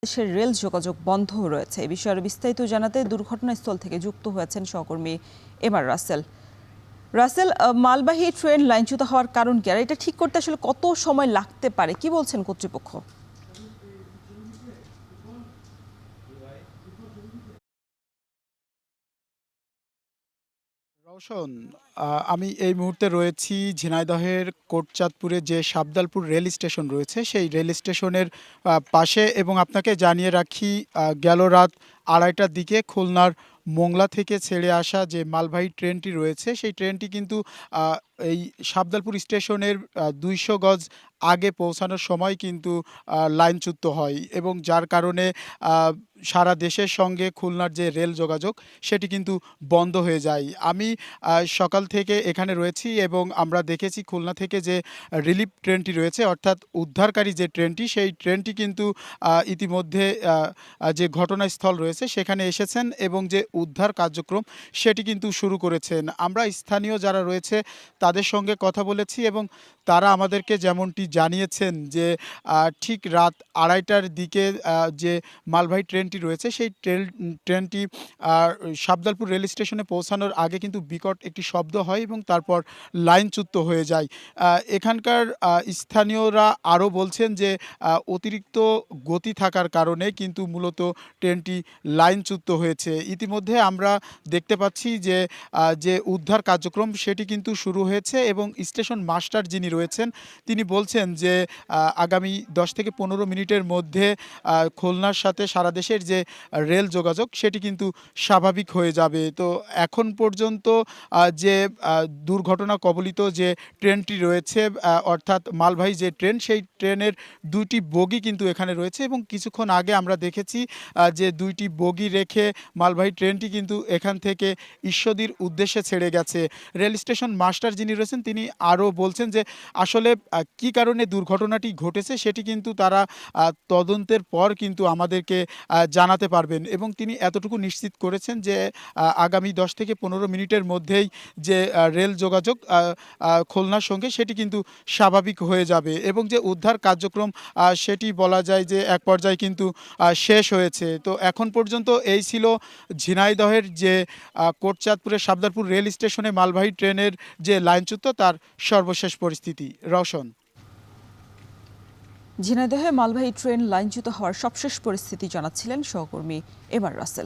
দেশের রেল যোগাযোগ বন্ধ রয়েছে। এই বিষয়ে আরো বিস্তারিত জানাতে দুর্ঘটনাস্থল থেকে যুক্ত হয়েছেন সহকর্মী এমআর রাসেল। রাসেল, মালবাহী ট্রেন লাইনচ্যুত হওয়ার কারণ কি, আর এটা ঠিক করতে আসলে কত সময় লাগতে পারে, কি বলছেন কর্তৃপক্ষ? রওশন, আমি এই মুহূর্তে রয়েছি ঝিনাইদহের কোটচাঁদপুরে যে শাবদালপুর রেল স্টেশন রয়েছে সেই রেল স্টেশনের পাশে, এবং আপনাকে জানিয়ে রাখি গেল রাত ২:৩০টার দিকে খুলনার মোংলা থেকে ছেড়ে আসা যে মালবাহী ট্রেনটি রয়েছে সেই ট্রেনটি কিন্তু আহ, এই শাবদালপুর স্টেশনের ২০০ গজ আগে পৌঁছানোর সময় কিন্তু লাইনচ্যুত হয়, এবং যার কারণে সারা দেশের সঙ্গে খুলনার যে রেল যোগাযোগ সেটি কিন্তু বন্ধ হয়ে যায়। আমি সকাল থেকে এখানে রয়েছি এবং আমরা দেখেছি খুলনা থেকে যে রিলিফ ট্রেনটি রয়েছে, অর্থাৎ উদ্ধারকারী যে ট্রেনটি, সেই ট্রেনটি কিন্তু ইতিমধ্যে যে ঘটনাস্থল রয়েছে সেখানে এসেছেন এবং যে উদ্ধার কার্যক্রম সেটি কিন্তু শুরু করেছেন। আমরা স্থানীয় যারা রয়েছে তাদের সঙ্গে কথা বলেছি এবং তারা আমাদেরকে যেমনটি জানিয়েছেন যে ঠিক রাত ২:৩০টার দিকে যে মালবাহী ট্রেনটি রয়েছে সেই ট্রেনটি শাবদালপুর রেল স্টেশনে পৌঁছানোর আগে কিন্তু বিকট একটি শব্দ হয় এবং তারপর লাইনচ্যুত হয়ে যায়। এখানকার স্থানীয়রা আরও বলছেন যে অতিরিক্ত গতি থাকার কারণে কিন্তু মূলত ট্রেনটি লাইনচ্যুত হয়েছে। ইতিমধ্যে আমরা দেখতে পাচ্ছি যে যে উদ্ধার কার্যক্রম সেটি কিন্তু শুরু হয়েছে এবং স্টেশন মাস্টার যিনি রয়েছেন তিনি বলছেন যে আগামী ১০ থেকে ১৫ মিনিটের মধ্যে খুলনার সাথে সারা দেশের যে রেল যোগাযোগ সেটি কিন্তু স্বাভাবিক হয়ে যাবে। তো এখন পর্যন্ত যে দুর্ঘটনা কবলিত যে ট্রেনটি রয়েছে, অর্থাৎ মালবাহী যে ট্রেন, সেই ট্রেনের ২টি বগি কিন্তু এখানে রয়েছে এবং কিছুক্ষণ আগে আমরা দেখেছি যে ২টি বগি রেখে মালবাহী ট্রেনটি কিন্তু এখান থেকে ঈশ্বরদীর উদ্দেশ্যে ছেড়ে গেছে। রেল স্টেশন মাস্টার যিনি রয়েছেন তিনি আরও বলছেন যে আসলে কী কারণে দুর্ঘটনাটি ঘটেছে সেটি কিন্তু তারা তদন্তের পর কিন্তু আমাদেরকে জানাতে পারবেন, এবং তিনি এতটুকু নিশ্চিত করেছেন যে আগামী ১০ থেকে ১৫ মিনিটের মধ্যেই যে রেল যোগাযোগ খুলনার সঙ্গে সেটি কিন্তু স্বাভাবিক হয়ে যাবে এবং যে উদ্ধার কার্যক্রম সেটি বলা যায় যে এক পর্যায়ে কিন্তু শেষ হয়েছে। তো এখন পর্যন্ত এই ছিল ঝিনাইদহের যে কোটচাঁদপুরের শাবদারপুর রেল স্টেশনে মালবাহী ট্রেনের যে লাইনচ্যুত তার সর্বশেষ পরিস্থিতি। রওশন। ঝিনাইদহে মালবাহী ট্রেন লাইনচ্যুত হওয়ার সবশেষ পরিস্থিতি জানাচ্ছিলেন সহকর্মী এমআর রাসেল।